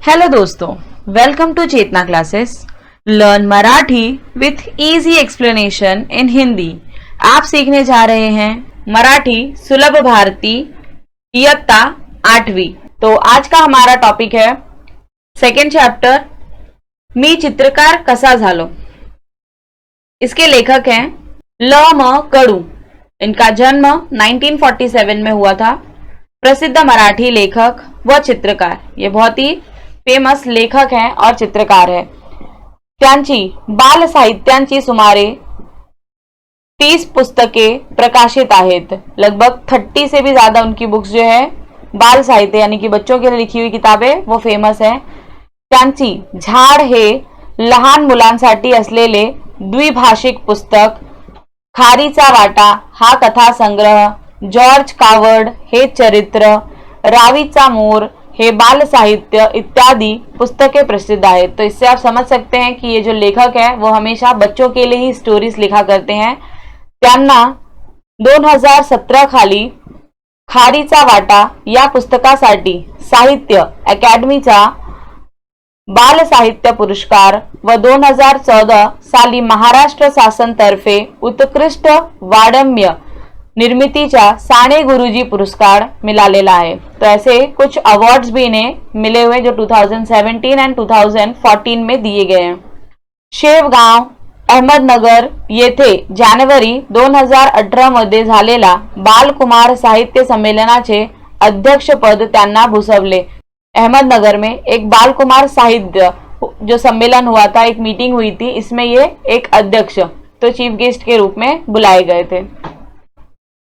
Hello दोस्तों, welcome to Chetna classes. Learn Marathi with easy explanation in Hindi. आप सीखने जा रहे हैं मराठी सुलभ भारती इयत्ता 8वीं। तो आज का हमारा टॉपिक है सेकंड चैप्टर, मी चित्रकार कसा झालो। इसके लेखक हैं ल म कडू। इनका जन्म 1947 में हुआ था। प्रसिद्ध मराठी लेखक व चित्रकार, ये बहुत ही फेमस लेखक हैं और चित्रकार है। त्यांची बाल साहित्यांची सुमारे 30 पुस्तके प्रकाशित आहेत। लगभग 30 से भी ज्यादा उनकी बुक्स जो है बाल साहित्य यानी कि बच्चों के लिए लिखी हुई किताबें वो फेमस है। त्यांची झाड हे लहान मुलांसाठी असलेले द्विभाषिक पुस्तक, खारीचा वाटा हा कथा संग्रह, जॉर्ज कावर्ड हे चरित्र, रावीचा मोर हे बाल साहित्य इत्यादि पुस्तकें प्रसिद्ध आहेत। तो इससे आप समझ सकते हैं कि ये जो लेखक है वो हमेशा बच्चों के लिए ही स्टोरीज लिखा करते हैं। त्यांना 2017 खाली खारीचा वाटा या पुस्तकासाठी साहित्य अकादमीचा बाल साहित्य पुरस्कार व 2014 साली महाराष्ट्र शासनतर्फे उत्कृष्ट वाङ्मय निर्मितीचा साने गुरुजी पुरस्कार मिळालेला आहे। तो ऐसे कुछ अवार्ड्स भी इन्हें मिले हुए जो 2017 एंड 2014 में दिए गए हैं। शेवगाव अहमदनगर येथे जानेवारी 2018 मध्ये झालेला बालकुमार साहित्य संमेलनाचे अध्यक्षपद त्यांना भूषवले। अहमदनगर में एक बालकुमार साहित्य जो सम्मेलन हुआ था, एक मीटिंग हुई थी, इसमें ये एक अध्यक्ष तो चीफ गेस्ट के रूप में बुलाए गए थे।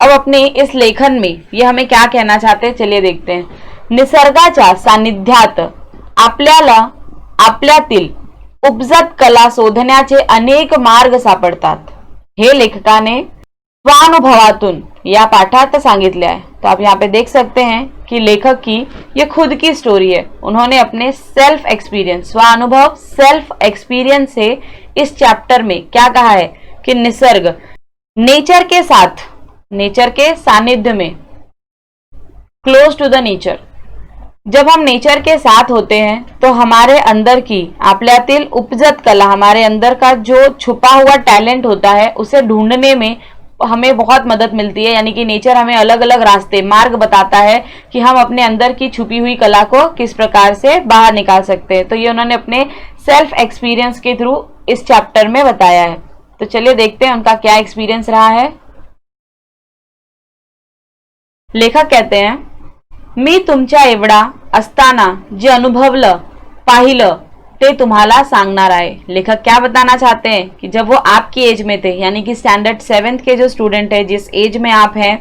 अब अपने इस लेखन में ये हमें क्या कहना चाहते हैं, चलिए देखते हैं। निसर्गाच्या सानिध्यात आपल्याला आपल्यातील उपजत कला शोधण्याचे अनेक मार्ग सापडतात, हे लेखकाने स्वानुभवातून या पाठात सांगितले आहे। तो आप यहाँ पे देख सकते हैं कि लेखक की ये खुद की स्टोरी है। उन्होंने अपने सेल्फ एक्सपीरियंस, स्वानुभव सेल्फ एक्सपीरियंस से इस चैप्टर में क्या कहा है कि निसर्ग, नेचर के साथ, नेचर के सानिध्य में, क्लोज टू द नेचर, जब हम नेचर के साथ होते हैं तो हमारे अंदर की आपल्यातील उपजत कला, हमारे अंदर का जो छुपा हुआ टैलेंट होता है उसे ढूंढने में हमें बहुत मदद मिलती है। यानी कि नेचर हमें अलग अलग रास्ते, मार्ग बताता है कि हम अपने अंदर की छुपी हुई कला को किस प्रकार से बाहर निकाल सकते हैं। तो ये उन्होंने अपने सेल्फ एक्सपीरियंस के थ्रू इस चैप्टर में बताया है। तो चलिए देखते हैं उनका क्या एक्सपीरियंस रहा है। लेखक कहते हैं, मी तुमच्या एवढा असताना जे अनुभवलं पाहिलं ते तुम्हाला सांगणार आहे। लेखक क्या बताना चाहते हैं कि जब वो आपकी एज में थे, यानी कि स्टैंडर्ड 7th के जो स्टूडेंट है, जिस एज में आप हैं,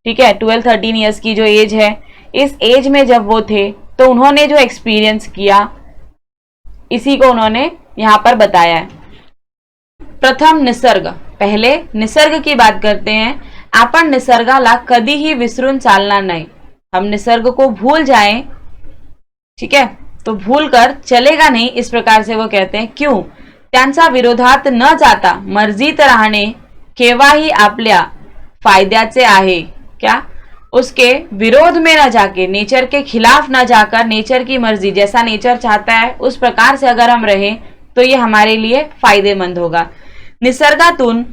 ठीक है, 12-13 ईयर्स की जो एज है, इस एज में जब वो थे तो उन्होंने जो एक्सपीरियंस किया इसी को उन्होंने यहाँ पर बताया है। प्रथम निसर्ग, पहले निसर्ग की बात करते हैं। आपण निसर्गाला कधीही विसरून चालणार नाही। हम निसर्ग को भूल जाएं, ठीक है, तो भूल कर चलेगा नहीं, इस प्रकार से वो कहते हैं। क्यों? त्यांचा विरोधात न जाता मर्जीत राहणे केव्हाही आपल्या फायद्याचे आहे। क्या? उसके विरोध में न जाके, नेचर के खिलाफ न जाकर, नेचर की मर्जी, जैसा नेचर चाहता है उस प्रकार से अगर हम रहें तो ये हमारे लिए फायदेमंद होगा। निसर्गातून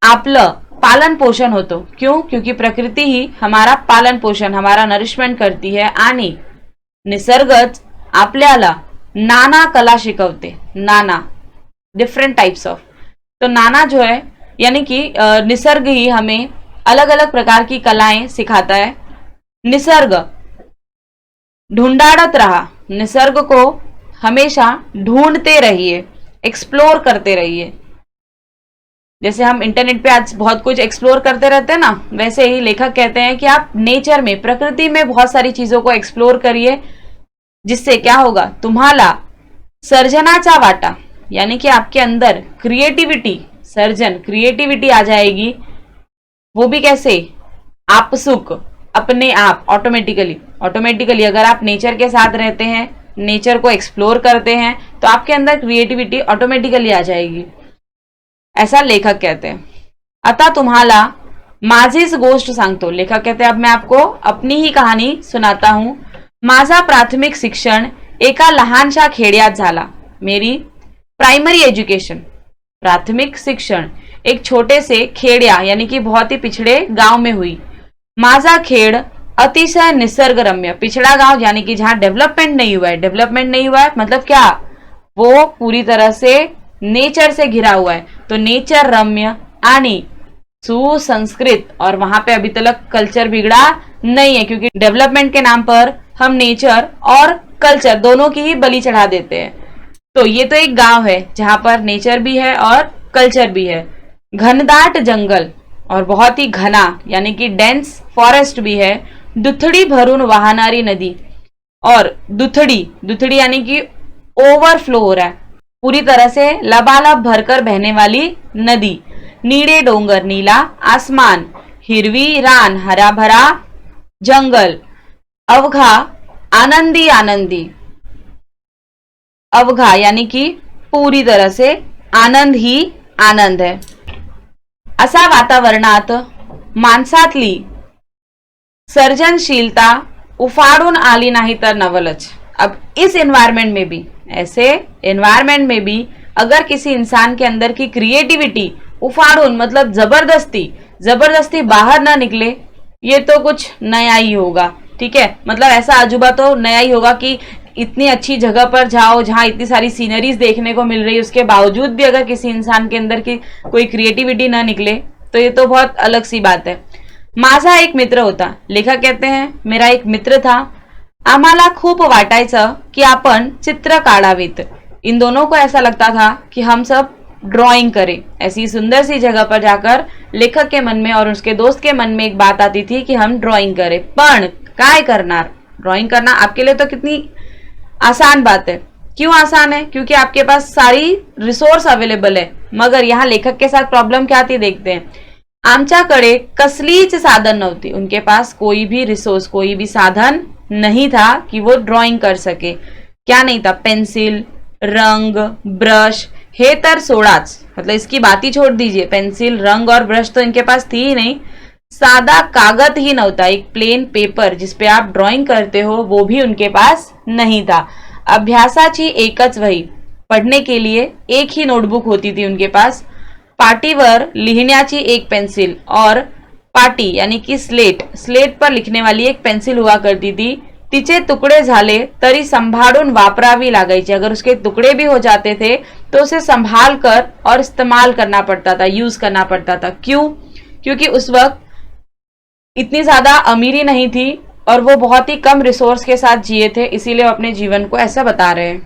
आपलं पालन पोषण होतो। क्यों? क्योंकि प्रकृति ही हमारा पालन पोषण, हमारा नरिशमेंट करती है आणि निसर्गच आपल्याला नाना कला शिकवते। नाना, डिफरेंट टाइप्स ऑफ। तो नाना जो है यानी कि निसर्ग ही हमें अलग अलग प्रकार की कलाएं सिखाता है। निसर्ग ढूंढाड़त रहा, निसर्ग को हमेशा ढूंढते रहिए, एक्सप्लोर करते रहिए। जैसे हम इंटरनेट पे आज बहुत कुछ एक्सप्लोर करते रहते हैं ना, वैसे ही लेखक कहते हैं कि आप नेचर में, प्रकृति में बहुत सारी चीजों को एक्सप्लोर करिए, जिससे क्या होगा, तुम्हाला सर्जनाचा वाटा, यानी कि आपके अंदर क्रिएटिविटी, सर्जन, क्रिएटिविटी आ जाएगी। वो भी कैसे? आपसुक, अपने आप, ऑटोमेटिकली अगर आप नेचर के साथ रहते हैं, नेचर को एक्सप्लोर करते हैं तो आपके अंदर क्रिएटिविटी ऑटोमेटिकली आ जाएगी, ऐसा लेखक कहते हैं। आता तुम्हाला माझीच गोष्ट सांगतो। लेखक कहते हैं अब मैं आपको अपनी ही कहानी सुनाता हूं। माझा प्राथमिक शिक्षण एका लहानशा खेड्यात झाला. मेरी प्राइमरी एजुकेशन, प्राथमिक शिक्षण एक छोटे से खेड्या यानी कि बहुत ही पिछड़े गांव में हुई. माझा खेड अतिशय निसर्गरम्य, पिछड़ा गांव यानी कि जहां डेवलपमेंट नहीं हुआ है. डेवलपमेंट नहीं हुआ है मतलब क्या, वो पूरी तरह से नेचर से घिरा हुआ है. तो नेचर रम्य आणि सुसंस्कृत, और वहां पे अभी तक कल्चर बिगड़ा नहीं है, क्योंकि डेवलपमेंट के नाम पर हम नेचर और कल्चर दोनों की ही बलि चढ़ा देते हैं. तो ये तो एक गांव है जहां पर नेचर भी है और कल्चर भी है. घनदाट जंगल और बहुत ही घना यानी कि डेंस फॉरेस्ट भी है. दुथड़ी भरून वाहनारी नदी, और दुथड़ी यानी कि ओवरफ्लो हो रहा है, पूरी तरह से लबालब भरकर बहने वाली नदी. नीले डोंगर, नीला आसमान, हिरवी रान, हरा भरा जंगल. अवघा आनंदी आनंदी, अवघा यानी कि पूरी तरह से आनंद ही आनंद है. असा वातावरणात माणसातली सर्जनशीलता उफाड़ून आली नाही तर नवलच. अब इस एनवायरमेंट में भी, ऐसे एनवायरमेंट में भी अगर किसी इंसान के अंदर की क्रिएटिविटी उफाड़ून मतलब जबरदस्ती बाहर ना निकले, ये तो कुछ नया ही होगा. ठीक है, मतलब ऐसा अजूबा तो नया ही होगा कि इतनी अच्छी जगह पर जाओ जहां इतनी सारी सीनरीज देखने को मिल रही है, उसके बावजूद भी अगर किसी इंसान के अंदर की कोई क्रिएटिविटी ना निकले तो ये तो बहुत अलग सी बात है. माझा एक मित्र होता, लेखक कहते हैं मेरा एक मित्र था. आम्हाला खूप वाटायचं की आपण चित्र काढावीत. इन दोनों को ऐसा लगता था कि हम सब ड्राइंग करें. ऐसी सुंदर सी जगह पर जाकर लेखक के मन में और उसके दोस्त के मन में एक बात आती थी कि हम ड्राइंग करें. पण काय करणार, ड्राइंग करना आपके लिए तो कितनी आसान बात है. क्यों आसान है, क्योंकि आपके पास सारी रिसोर्स अवेलेबल है. मगर यहाँ लेखक के साथ प्रॉब्लम क्या थी देखते हैं. आमच्याकडे कसलीच साधन नव्हती. उनके पास कोई भी रिसोर्स, कोई भी साधन नहीं था कि वो ड्राइंग कर सके. क्या नहीं था, पेंसिल, रंग, ब्रश, हे तर सोड़ाच, मतलब इसकी बात ही छोड़ दीजिए. पेंसिल, रंग और ब्रश तो इनके पास थी ही नहीं. सादा कागज ही नव्हता, एक प्लेन पेपर जिसपे आप ड्राइंग करते हो वो भी उनके पास नहीं था. अभ्यासाची एकच वही, पढ़ने के लिए एक ही नोटबुक होती थी उनके पास. पाटीवर लिहिण्याची एक पेंसिल, और पाटी यानी कि स्लेट पर लिखने वाली एक पेंसिल हुआ करती थी. तिचे तुकडे झाले तरी संभाळून वापरावी लागायची. अगर उसके टुकड़े भी हो जाते थे तो उसे संभाल कर और इस्तेमाल करना पड़ता था, यूज करना पड़ता था. क्यों, क्योंकि उस वक्त इतनी ज्यादा अमीरी नहीं थी और वो बहुत ही कम रिसोर्स के साथ जिए थे, इसीलिए वो अपने जीवन को ऐसा बता रहे हैं.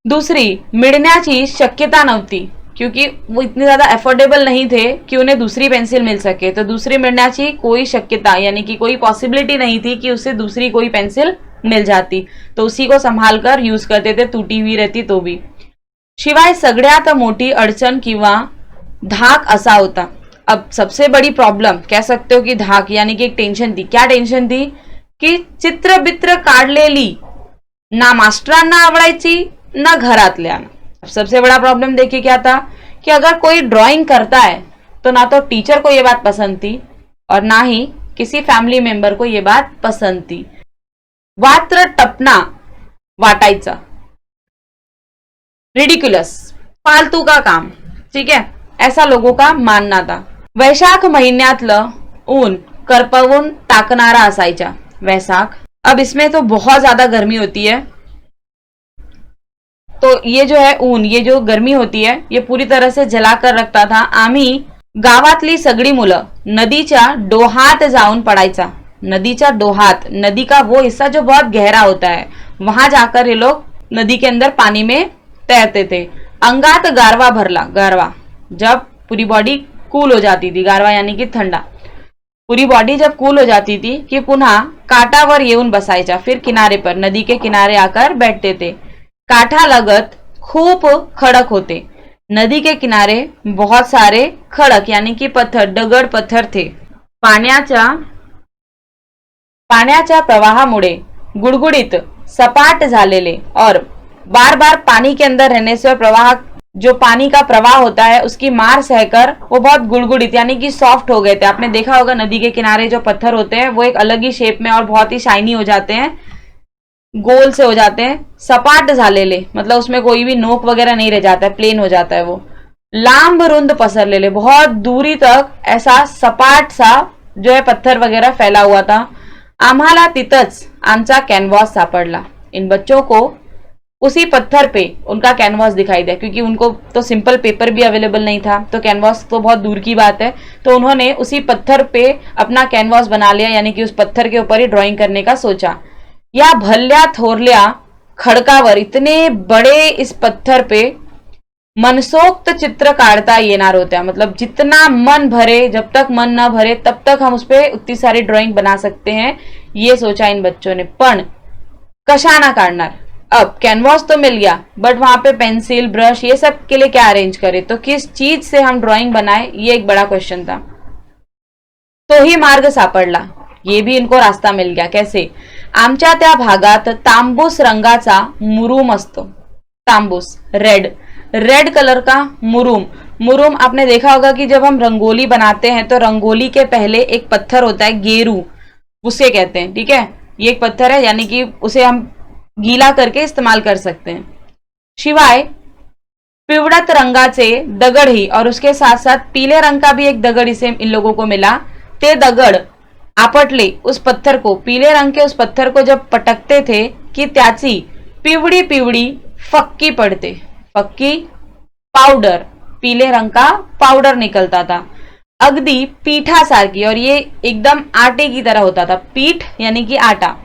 दूसरी, मिळण्याची शक्यता नव्हती, क्योंकि वो इतने ज्यादा अफोर्डेबल नहीं थे कि उन्हें दूसरी पेंसिल मिल सके. तो दूसरी मिळण्याची कोई शक्यता यानी कि कोई पॉसिबिलिटी नहीं थी कि उसे दूसरी कोई पेंसिल मिल जाती, तो उसी को संभाल कर यूज करते थे, टूटी हुई रहती तो भी. शिवाय सगळ्यात मोठी अडचण किंवा धाक असा होता. अब सबसे बड़ी प्रॉब्लम कह सकते हो कि धाक यानी कि एक टेंशन थी. क्या टेंशन थी कि चित्र बित्र काढलेली ना मास्टरांना आवडायची ना घरातल्यांना. अब सबसे बड़ा प्रॉब्लम देखिए क्या था कि अगर कोई ड्राइंग करता है तो ना तो टीचर को ये बात पसंद थी और ना ही किसी फैमिली मेंबर को ये बात पसंद थी. वात्र टपना वाटायचा, रिडिक्युलस, फालतू का काम. ठीक है, ऐसा लोगों का मानना था. वैशाख महिन्यातलं ऊन करपवून टाकणारा असायचा. वैशाख, अब इसमें तो बहुत ज्यादा गर्मी होती है, तो ये जो है ऊन, ये जो गर्मी होती है ये पूरी तरह से जलाकर रखता था. आम्ही गावातली सगळी मुलं नदीच्या डोहात जाऊन पडायचा. नदीच्या डोहात, नदी का वो हिस्सा जो बहुत गहरा होता है, वहां जाकर ये लोग नदी के अंदर पानी में तैरते थे. अंगात गारवा भरला, गारवा जब पूरी बॉडी कूल हो जाती थी, गारवा यानी कि ठंडा, पूरी बॉडी जब कूल हो जाती थी कि पुन्हा काठावर येऊन बसायचा. फिर किनारे पर, नदी के किनारे आकर बैठते थे. काठा लगत खूप खड़क होते. नदी के किनारे बहुत सारे खड़क यानी कि पत्थर, दगड पत्थर थे. पाण्याच्या प्रवाहामुळे गुड़गुड़ित सपाट झालेले और बार बार पानी के अंदर रहने से प्रवाह, जो पानी का प्रवाह होता है उसकी मार सहकर वो बहुत गुड़गुड़ित यानी कि सॉफ्ट हो गए थे. आपने देखा होगा नदी के किनारे जो पत्थर होते हैं वो एक अलग ही शेप में और बहुत ही शाइनी हो जाते हैं. गोल से हो जाते हैं, सपाट झालेले मतलब उसमें कोई भी नोक वगैरह नहीं रह जाता है, प्लेन हो जाता है वो। लांब रुंद पसरलेले, बहुत दूरी तक ऐसा सपाट सा जो है पत्थर वगैरह फैला हुआ था। आम्हाला तिथंच आमचा कॅनव्हास सापडला। इन बच्चों को उसी पत्थर पे उनका कैनवास दिखाई दिया, क्योंकि उनको तो सिंपल पेपर भी अवेलेबल नहीं था, तो कैनवास तो बहुत दूर की बात है। तो उन्होंने उसी पत्थर पे अपना कैनवास बना लिया, यानी कि उस पत्थर के ऊपर ही ड्राइंग करने का सोचा। या भल्या थोरल्या खडकावर, इतने बड़े इस पत्थर पे मनसोक्त चित्र काढ़ता येणार होत्या, मतलब जितना मन भरे, जब तक मन ना भरे तब तक हम उस पर उतनी सारी ड्राइंग बना सकते हैं, ये सोचा इन बच्चों ने। पण कशाना काढणार? अब कैनवास तो मिल गया, बट वहां पे पेंसिल, ब्रश, ये सब के लिए क्या अरेंज करें, तो किस चीज से हम ड्राइंग बनाए, ये एक बड़ा क्वेश्चन था। तो ही मार्ग सापडला, ये भी इनको रास्ता मिल गया। कैसे? आमच्या त्या भागात तांबूस रंगाचा मुरुम असतो। तांबूस, रेड, रेड कलर का मुरुम। मुरुम आपने देखा होगा कि जब हम रंगोली बनाते हैं तो रंगोली के पहले एक पत्थर होता है, गेरू उसे कहते हैं, ठीक है। ये एक पत्थर है, यानी कि उसे हम गीला करके इस्तेमाल कर सकते हैं। शिवाय पिवळट रंगाचे दगड़ ही, और उसके साथ साथ पीले रंग का भी एक दगड़ इसे इन लोगों को मिला। ते दगड़ आपटले उस पत्थर को, पीले रंग के उस पत्थर को जब पटकते थे कि त्याची पिवड़ी पिवड़ी फक्की पड़ते। फक्की पाउडर, पीले रंग का पाउडर निकलता था, अगदी पीठा सारखी, और ये एकदम आटे की तरह होता था। पीठ यानी कि आटा।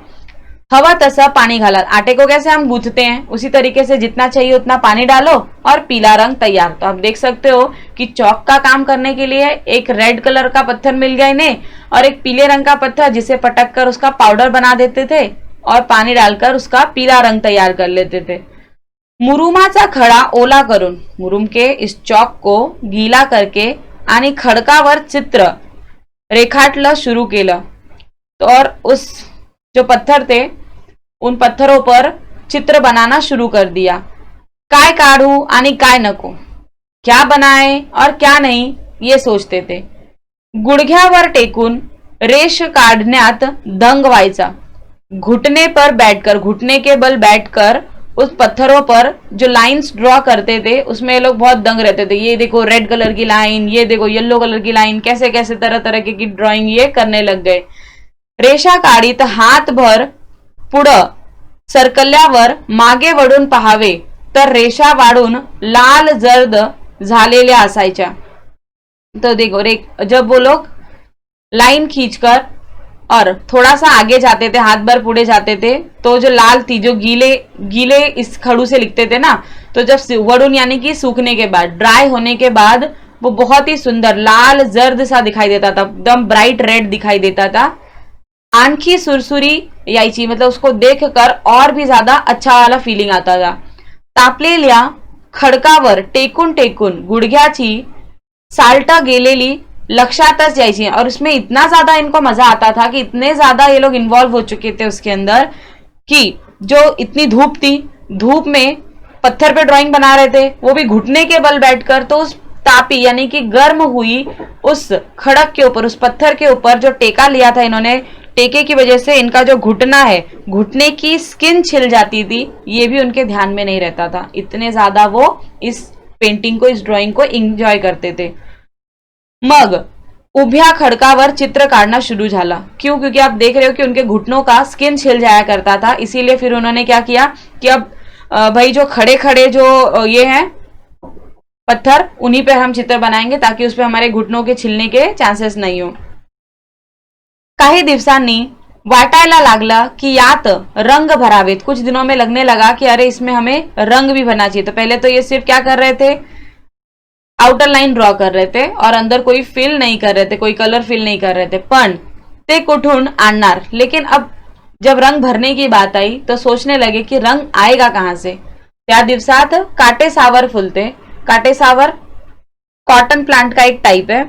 हवा तसा पानी घाला, आटे को कैसे हम गूंथते हैं उसी तरीके से जितना चाहिए उतना पानी डालो और पीला रंग तैयार। तो आप देख सकते हो कि चौक का काम करने के लिए एक रेड कलर का पत्थर मिल गया इन्हें, और एक पीले रंग का पत्थर जिसे पटक कर उसका पाउडर बना देते थे और पानी डालकर उसका पीला रंग तैयार कर लेते थे। मुरुमाचा खडा ओला करून, मुरुम के इस चौक को गीला करके आणि खडकावर चित्र रेखाटलं शुरू केलं। तो और उस जो पत्थर थे उन पत्थरों पर चित्र बनाना शुरू कर दिया। काय काढू आणि काय नको, क्या बनाए और क्या नहीं ये सोचते थे। गुडघ्यावर टेकून रेष काढण्यात दंग व्हायचा। घुटने पर बैठकर, घुटने के बल बैठकर उस पत्थरों पर जो लाइंस ड्रॉ करते थे उसमें ये लोग बहुत दंग रहते थे। ये देखो रेड कलर की लाइन, ये देखो येलो कलर की लाइन, कैसे कैसे तरह तरह की ड्राइंग ये करने लग गए। रेषा काढीत हात भर पुढं सरकल्यावर मागे वळून पाहावे तर रेषा वाढून लाल जर्द झालेल्या असायच्या। तो देखो जब वो लोग लाइन खींचकर और थोड़ा सा आगे जाते थे, हाथ भर पुढे जाते थे, तो जो लाल थी, जो गीले गीले इस खड़ू से लिखते थे ना, तो जब वरुण यानी कि सूखने के बाद, ड्राई होने के बाद वो बहुत ही सुंदर लाल जर्द सा दिखाई देता था, एकदम ब्राइट रेड दिखाई देता था। आणखी सुरसुरी यायची, मतलब उसको देखकर और भी ज्यादा अच्छा वाला फीलिंग आता था। तापलेल्या खडकावर टेकून टेकून गुडघ्याची साल्ट गेलेली लक्षातच यायची, और उसमें इतना ज्यादा इनको मजा आता था कि इतने ज्यादा ये लोग इन्वॉल्व हो चुके थे उसके अंदर कि जो इतनी धूप थी, धूप में पत्थर पे ड्राइंग बना रहे थे, वो भी घुटने के बल बैठकर। तो उस तापी यानी कि गर्म हुई उस खड़क के ऊपर, उस पत्थर के ऊपर जो टेका लिया था इन्होंने, टेके की वजह से इनका जो घुटना है, घुटने की स्किन छिल जाती थी, ये भी उनके ध्यान में नहीं रहता था। इतने ज्यादा वो इस पेंटिंग को, इस ड्राइंग को एंजॉय करते थे। मग उभ्या खडकावर चित्र काढना शुरू झाला। क्यों? क्योंकि आप देख रहे हो कि उनके घुटनों का स्किन छिल जाया करता था, इसीलिए फिर उन्होंने क्या किया कि अब भाई जो खड़े खड़े जो ये हैं पत्थर, उन्हीं पे हम चित्र बनाएंगे ताकि उस पे हमारे घुटनों के छिलने के चांसेस नहीं हो। काही दिवसांनी वाटायला लागला कि यात रंग भरावेत। कुछ दिनों में लगने लगा कि अरे इसमें हमें रंग भी भरना चाहिए। तो पहले तो ये सिर्फ क्या कर रहे थे, आउटर लाइन ड्रॉ कर रहे थे और अंदर कोई फिल नहीं कर रहे थे, कोई कलर फिल नहीं कर रहे थे। पण ते कुठून आणणार, लेकिन अब जब रंग भरने की बात आई तो सोचने लगे कि रंग आएगा कहां से। त्या दिवसात काटेसावर फुलते। काटेसावर कॉटन प्लांट का एक टाइप है,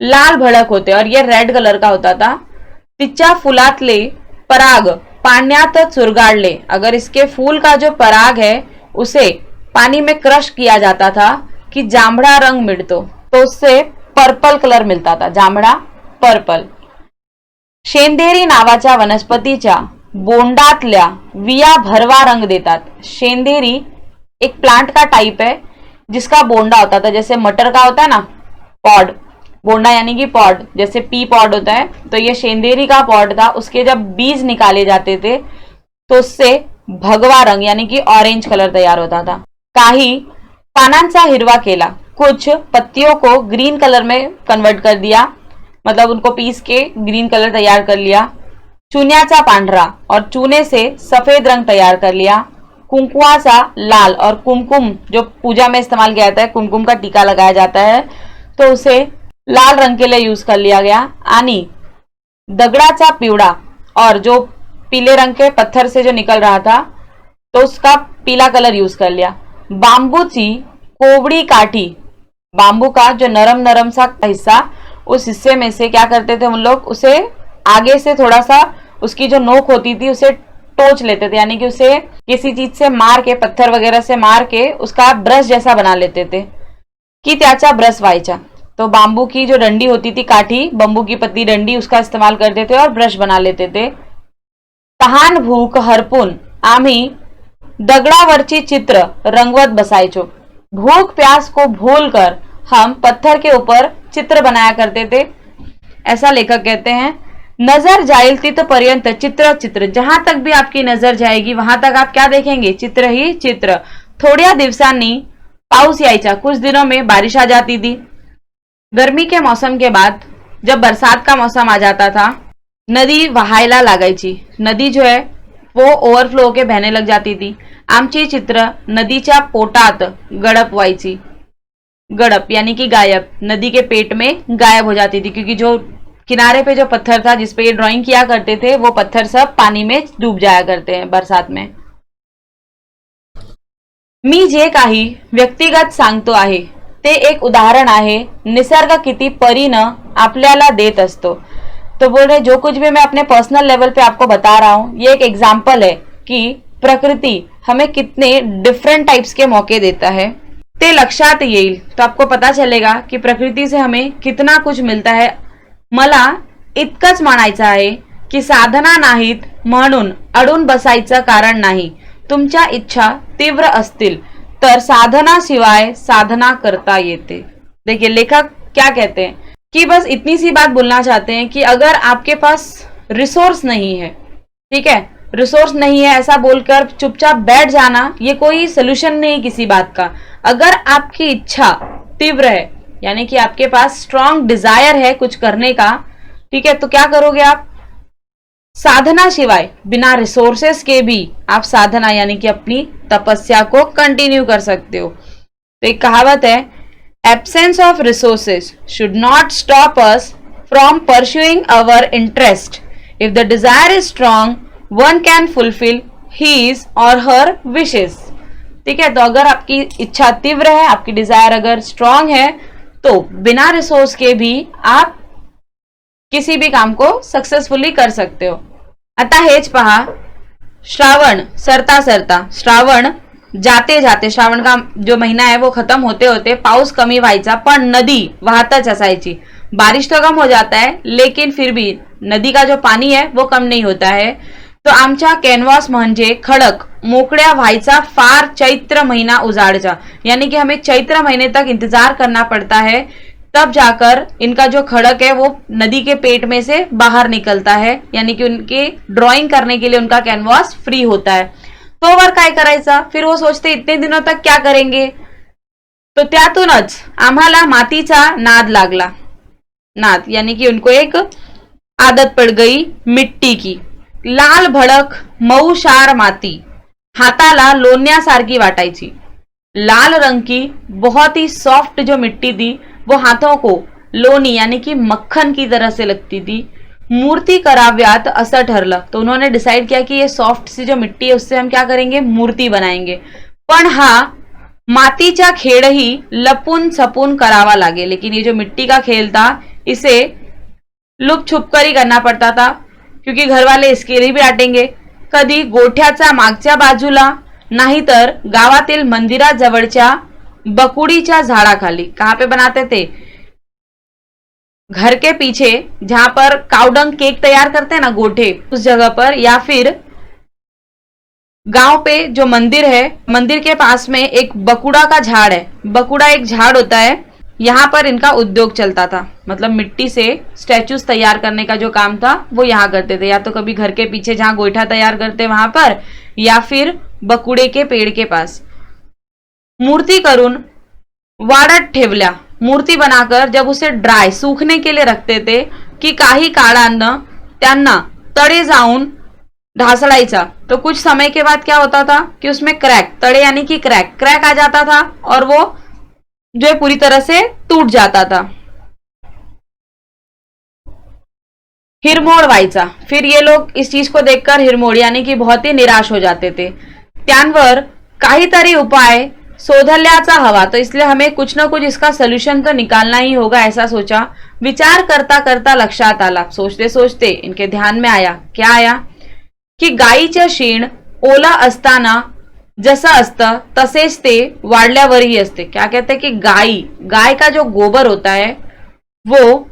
लाल भडक होते और ये रेड कलर का होता था। तिच्या फुलातले पराग पाण्यात चुरगाळले। अगर इसके फूल का जो पराग है उसे पानी में क्रश किया जाता था कि जांभळा रंग मिळतो, तो उससे पर्पल कलर मिलता था, जांभळा पर्पल। शेंदेरी नावाच्या वनस्पतीच्या बोंडातल्या विया भरवा रंग देतात. शेंदेरी एक प्लांट का टाइप है जिसका बोंडा होता था, जैसे मटर का होता है ना पॉड, बोंडा यानी कि पॉड, जैसे पी पॉड होता है, तो ये शेंदेरी का पॉड था. उसके जब बीज निकाले जाते थे तो उससे भगवा रंग यानी कि ऑरेंज कलर तैयार होता था. काही पानांचा हिरवा केला, कुछ पत्तियों को ग्रीन कलर में कन्वर्ट कर दिया, मतलब उनको पीस के ग्रीन कलर तैयार कर लिया. चून्याचा पांढरा, और चूने से सफेद रंग तैयार कर लिया. कुंकुआचा लाल, और कुमकुम जो पूजा में इस्तेमाल किया जाता है, कुमकुम का टीका लगाया जाता है, तो उसे लाल रंग के लिए यूज कर लिया गया. आणि दगडाचा पिवळा, और जो पीले रंग के पत्थर से जो निकल रहा था तो उसका पीला कलर यूज कर लिया. बांबूची कोवड़ी काठी, बांबू का जो नरम नरम सा हिस्सा, उस हिस्से में से क्या करते थे उन लोग, उसे आगे से थोड़ा सा उसकी जो नोक होती थी उसे टोच लेते थे, यानी कि उसे किसी चीज से मार के, पत्थर वगैरह से मार के उसका ब्रश जैसा बना लेते थे. की त्याचा ब्रश व्हायचा, तो बांबू की जो डंडी होती थी, काठी, बंबू की पत्ती डंडी, उसका इस्तेमाल करते थे और ब्रश बना लेते थे. तहान भूक हरपून आम्ही दगडावरची चित्र रंगवत बसायचो. भूख प्यास को भूलकर हम पत्थर के ऊपर चित्र बनाया करते थे, ऐसा लेखक कहते हैं. नजर जाईल तिथपर्यंत चित्र चित्र, जहां तक भी आपकी नजर जाएगी वहां तक आप क्या देखेंगे, चित्र ही चित्र. थोड्या दिवसांनी पाऊस यायचा, कुछ दिनों में बारिश आ जाती थी. गर्मी के मौसम के बाद जब बरसात का मौसम आ जाता था, नदी वहायला लागायची, नदी जो है वो ओव्हरफ्लो होके बहने लग जाती थी. आमची चित्र नदीच्या पोटात गडप व्हायची. गडप यानी कि गायब, नदी के पेट में गायब हो जाती थी, क्योंकि जो किनारे पे जो पत्थर था जिसपे ये ड्राइंग किया करते थे, वो पत्थर सब पानी में डूब जाया करते हैं बरसात में. मी जे काही व्यक्तिगत सांगतो आहे ते एक उदाहरण आहे, निसर्ग किती परीनं आपल्याला देत असतो. तो बोल रहे जो कुछ भी मैं अपने पर्सनल लेवल पे आपको बता रहा हूं, ये एक एग्जाम्पल है कि प्रकृति हमें कितने डिफरेंट टाइप्स के मौके देता है. ते लक्षात येईल, तो आपको पता चलेगा कि प्रकृति से हमें कितना कुछ मिलता है. मला इतकंच म्हणायचं आहे की साधना नाहीत म्हणून अडून बसायचं कारण नाही. तुमच्या इच्छा तीव्र असतील तर साधनाशिवाय साधना करता येते. देखिए लेखक क्या कहते हैं कि बस इतनी सी बात बोलना चाहते हैं कि अगर आपके पास रिसोर्स नहीं है, ठीक है, रिसोर्स नहीं है ऐसा बोलकर चुपचाप बैठ जाना ये कोई सोल्यूशन नहीं किसी बात का. अगर आपकी इच्छा तीव्र है, यानी कि आपके पास स्ट्रांग डिजायर है कुछ करने का, ठीक है, तो क्या करोगे आप, साधना शिवाय बिना रिसोर्सेस के भी आप साधना यानी कि अपनी तपस्या को कंटिन्यू कर सकते हो. तो एक कहावत है, absence of resources should not stop us from pursuing our interest. If the desire is strong, one can fulfill his or her wishes. ठीक है, तो अगर आपकी इच्छा तीव्र है, आपकी डिजायर अगर स्ट्रांग है, तो बिना रिसोर्स के भी आप किसी भी काम को सक्सेसफुली कर सकते हो. आता हेच पहा, श्रावण सरता सरता, श्रावण जाते जाते, श्रावण का जो महीना है वो खत्म होते होते पाऊस कमी व्हायचा, पण नदी वाहतच असायची. बारिश तो कम हो जाता है लेकिन फिर भी नदी का जो पानी है वो कम नहीं होता है. तो आमचा कॅनव्हास म्हणजे खडक मोकळ्या व्हायचा फार चैत्र महीना उजाड़चा, यानी कि हमें चैत्र महीने तक इंतजार करना पड़ता है, तब जाकर इनका जो खड़क है वो नदी के पेट में से बाहर निकलता है, यानी कि उनके ड्राइंग करने के लिए उनका कैनवास फ्री होता है. तो वर काय करायचा, फिर वो सोचते इतने दिनों तक क्या करेंगे, तो त्यातूनच आम्हाला मातीचा नाद लागला. नाद यानी कि उनको एक आदत पड़ गई मिट्टी की. लाल भडक मऊशार माती हाताला लोण्यासारखी वाटायची. लाल रंग की बहुत ही सॉफ्ट जो मिट्टी थी वो हाथों को लोनी यानी कि मक्खन की तरह से लगती थी. मूर्ति कराव्यात असं ठरलं, तो उन्होंने डिसाइड किया कि ये सॉफ्ट सी जो मिट्टी है उससे हम क्या करेंगे, मूर्ति बनाएंगे. पण हा मातीचा खेळही लपून छपून करावा लागे. लेकिन ये जो मिट्टी का खेल था इसे लुप छुप कर ही करना पड़ता था, क्योंकि घर वाले इसके लिए भी डांटेंगे. कधी गोठ्याचा मागच्या बाजूला, नाहीतर गावातील मंदिराजवळच्या बकुड़ीच्या झाडाखाली. कहाँ पे बनाते थे, घर के पीछे जहां पर काउडंग केक तैयार करते हैं ना गोठे, उस जगह पर, या फिर गांव पे जो मंदिर है, मंदिर के पास में एक बकुड़ा का झाड़ है। बकुड़ा एक झाड़ होता है, यहाँ पर इनका उद्योग चलता था। मतलब मिट्टी से स्टैचूज तैयार करने का जो काम था वो यहाँ करते थे, या तो कभी घर के पीछे जहाँ गोईठा तैयार करते वहां पर, या फिर बकुड़े के पेड़ के पास। मूर्ती करून वाड़त ठेवल्या, मूर्ती बनाकर जब उसे ड्राय सूखने के लिए रखते थे कि काही काळानं त्यांना तड़े जाऊन ढासड़ाईचा, तो कुछ समय के बाद क्या होता था कि उसमें क्रैक, तड़े यानी कि क्रैक आ जाता था और वो जो है पूरी तरह से टूट जाता था। हिरमोड व्हायचा, फिर ये लोग इस चीज को देखकर हिरमोड यानी कि बहुत ही निराश हो जाते थे। त्यांवर काहीतरी उपाय शोधल्याचा हवा, तो इसलिए हमें कुछ ना कुछ इसका सोल्यूशन तो निकालना ही होगा, ऐसा सोचा। विचार करता करता लक्षात आला, सोचते सोचते इनके ध्यान में आया, क्या आया की गायीचं शेण ओला असताना जसं असतं तसेच ते वाढल्यावरही असते। क्या कहते हैं कि गाय का जो गोबर होता है वो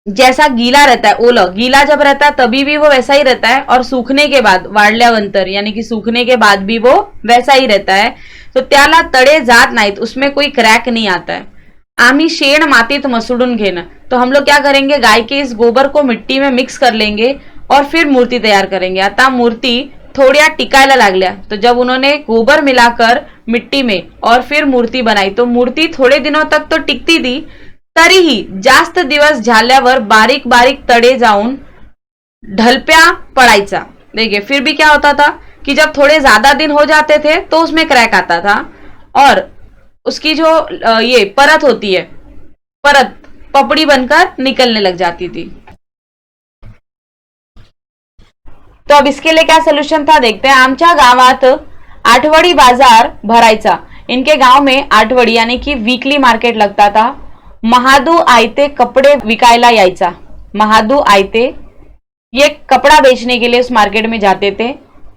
जैसा गीला रहता है, ओला गीला जब रहता है तभी भी वो वैसा ही रहता है, और सूखने के बाद वाढल्यानंतर यानी कि सूखने के बाद भी वो वैसा ही रहता है। तो त्याला तड़े जात नाहीत, उसमें कोई क्रैक नहीं आता है। आम्ही शेण मातीत मसळून घेणं, तो हम लोग क्या करेंगे, गाय के इस गोबर को मिट्टी में मिक्स कर लेंगे और फिर मूर्ति तैयार करेंगे। आता मूर्ति थोड़िया टिकायला लागल्या, तो जब उन्होंने गोबर मिलाकर मिट्टी में और फिर मूर्ति बनाई तो मूर्ति थोड़े दिनों तक तो टिकती थी, तरीही जास्त दिवस झाल्यावर बारीक बारीक तड़े जाऊन ढलप्या पड़ायचा। देखिए फिर भी क्या होता था कि जब थोड़े ज्यादा दिन हो जाते थे तो उसमें क्रैक आता था, और उसकी जो ये परत होती है, परत पपड़ी बनकर निकलने लग जाती थी। तो अब इसके लिए क्या सोल्यूशन था देखते हैं। आमच्या गावात आठवडी बाजार भरायचा, इनके गांव में आठवडी यानी कि वीकली मार्केट लगता था। महादू आयते कपड़े विकायला यायचा, महादू आयते ये कपड़ा बेचने के लिए उस मार्केट में जाते थे।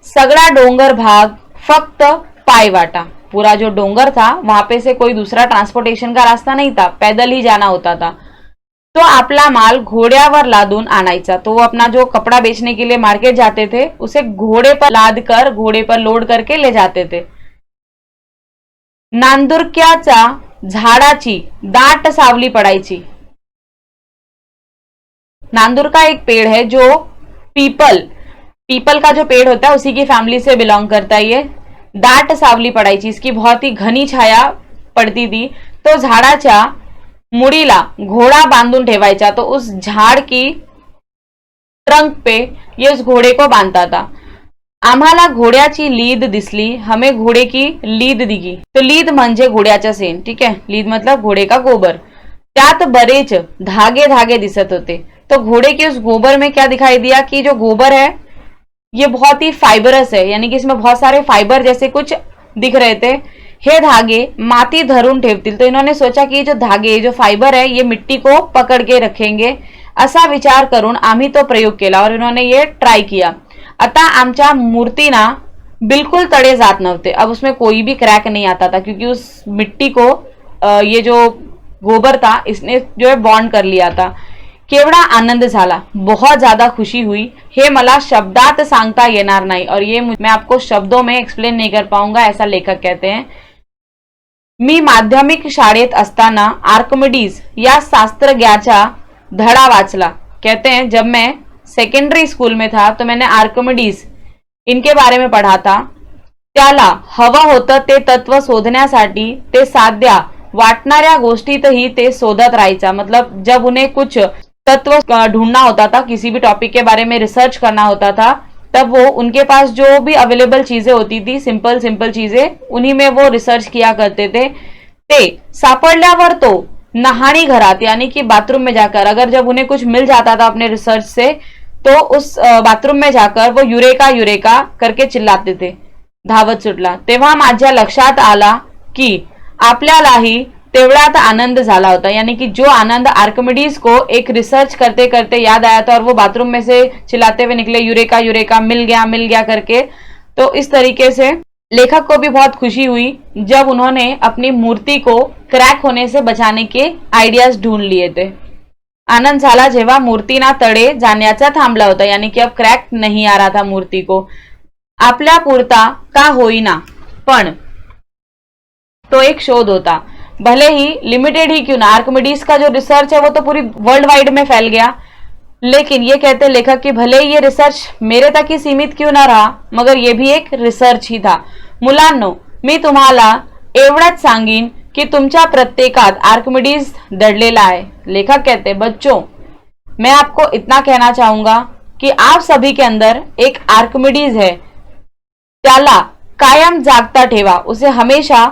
सगड़ा डोंगर भाग फक्त पायवाटा, पूरा जो डोंगर था वहां पे से कोई दूसरा ट्रांसपोर्टेशन का रास्ता नहीं था, पैदल ही जाना होता था। तो आपला माल घोड्यावर लादून आणायचा, तो वो अपना जो कपड़ा बेचने के लिए मार्केट जाते थे उसे घोड़े पर लाद कर, घोड़े पर लोड करके ले जाते थे। नांदुरक्याचा झाडाची दाट सावली पड़ायची, नांदुर का एक पेड़ है जो पीपल का जो पेड़ होता है उसी की फैमिली से बिलोंग करता है। ये दाट सावली पड़ायची, इसकी बहुत ही घनी छाया पड़ती थी। तो झाडाच्या मुड़ीला घोड़ा बांधून ठेवायचा, तो उस झाड़ की ट्रंक पे ये उस घोड़े को बांधता था। आम्हाला घोड्याची लीद दिसली, हमें घोड़े की लीद दिगी, तो लीद म्हणजे घोड्याचा सेन, ठीक है, लीद मतलब घोड़े का गोबर। त्यात बरेच धागे धागे दिसत होते, तो घोड़े के उस गोबर में क्या दिखाई दिया कि जो गोबर है ये बहुत ही फाइबरस है, यानी कि इसमें बहुत सारे फाइबर जैसे कुछ दिख रहे थे। हे धागे माती धरून ठेवतील, तो इन्होंने सोचा कि ये जो धागे, जो फाइबर है ये मिट्टी को पकड़ के रखेंगे, असा विचार करून आम्ही तो प्रयोग केला और इन्होंने ये ट्राई किया। आता आमच्या मूर्तीना बिल्कुल तड़े जात नव्हते, अब उसमें कोई भी क्रैक नहीं आता था क्योंकि उस मिट्टी को ये जो गोबर था इसने जो है बॉन्ड कर लिया था। केवढा आनंद झाला, बहुत ज्यादा खुशी हुई, हे मला शब्दात सांगता येणार नाही, और ये मैं आपको शब्दों में एक्सप्लेन नहीं कर पाऊंगा, ऐसा लेखक कहते हैं। मी माध्यमिक शाळेत असताना आर्किमिडीज या शास्त्रज्ञाचा धड़ा वाचला, कहते हैं जब मैं सेकेंडरी स्कूल में था तो मैंने आर्किमिडीज इनके बारे में पढ़ा था। त्याला हवं होतं ते तत्व शोधण्यासाठी ते साध्या वाटणाऱ्या गोष्टीतही ते शोधत राहायचा, मतलब जब उन्हें कुछ तत्व ढूंढना होता था, किसी भी टॉपिक के बारे में रिसर्च करना होता था, तब वो उनके पास जो भी अवेलेबल चीजें होती थी, सिंपल सिंपल चीजें, उन्हीं में वो रिसर्च किया करते थे। ते सापडल्यावर तो नहानी घरात यानी कि बाथरूम में जाकर, अगर जब उन्हें कुछ मिल जाता था अपने रिसर्च से तो उस बाथरूम में जाकर वो युरेका युरेका करके चिल्लाते थे, धावत सुटला। तेव्हा माझ्या लक्षात आला की आपल्यालाही तेवढात आनंद झाला होता, यानी कि जो आनंद आर्किमिडीज को एक रिसर्च करते करते याद आया था और वो बाथरूम में से चिल्लाते हुए निकले, यूरेका यूरेका, मिल गया करके। तो इस तरीके से लेखक को भी बहुत खुशी हुई जब उन्होंने अपनी मूर्ति को क्रैक होने से बचाने के आइडियाज ढूंढ लिए थे। आनंद झाला जेव्हा मूर्तीना तडे जाण्याचा थांबला होता, यानी कि अब क्रैक नहीं आ रहा था मूर्ति को। आपल्या पुरता का होईना पण तो एक शोध होता, भले ही लिमिटेड ही क्यों ना। आर्किमिडीज का जो रिसर्च है वो तो पूरी वर्ल्ड वाइड में फैल गया, लेकिन ये कहते लेखक कि भले ही ये रिसर्च मेरे तक ही सीमित क्यों ना रहा, मगर ये भी एक रिसर्च ही था। मुलांनो, मी तुम्हाला एवढंच सांगीन की तुमच्या प्रत्येकात आर्किमिडीज दडलेला आहे। लेखक कहते बच्चों, मैं आपको इतना कहना चाहूंगा कि आप सभी के अंदर एक आर्किमिडीज है, त्याला कायम जागता ठेवा, उसे हमेशा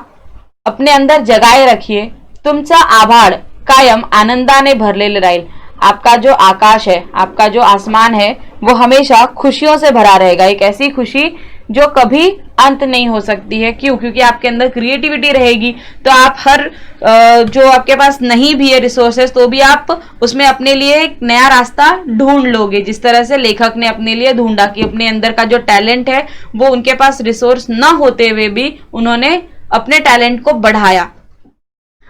अपने अंदर जगाए रखिए। तुमचा आभाळ कायम आनंदाने भरलेले राहील। आपका जो आकाश है, आपका जो आसमान है, वो हमेशा खुशियों से भरा रहेगा। एक ऐसी खुशी जो कभी अंत नहीं हो सकती है। क्यों? क्योंकि आपके अंदर क्रिएटिविटी रहेगी, तो आप हर जो आपके पास नहीं भी है रिसोर्सेस, तो भी आप उसमें अपने लिए एक नया रास्ता ढूंढ लोगे। जिस तरह से लेखक ने अपने लिए ढूंढा कि अपने अंदर का जो टैलेंट है वो उनके पास रिसोर्स न होते हुए भी उन्होंने अपने टैलेंट को बढ़ाया।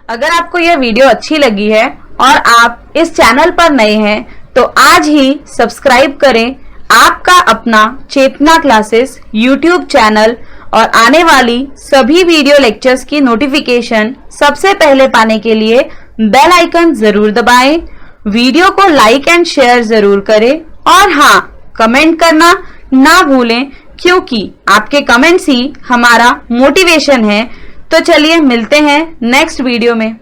अगर आपको यह वीडियो अच्छी लगी है और आप इस चैनल पर नए हैं तो आज ही सब्सक्राइब करें आपका अपना चेतना क्लासेस यूट्यूब चैनल, और आने वाली सभी वीडियो लेक्चर्स की नोटिफिकेशन सबसे पहले पाने के लिए बेल आइकन जरूर दबाएं। वीडियो को लाइक एंड शेयर जरूर करें, और हाँ, कमेंट करना ना भूलें, क्योंकि आपके कमेंट्स ही हमारा मोटिवेशन है। तो चलिए मिलते हैं नेक्स्ट वीडियो में।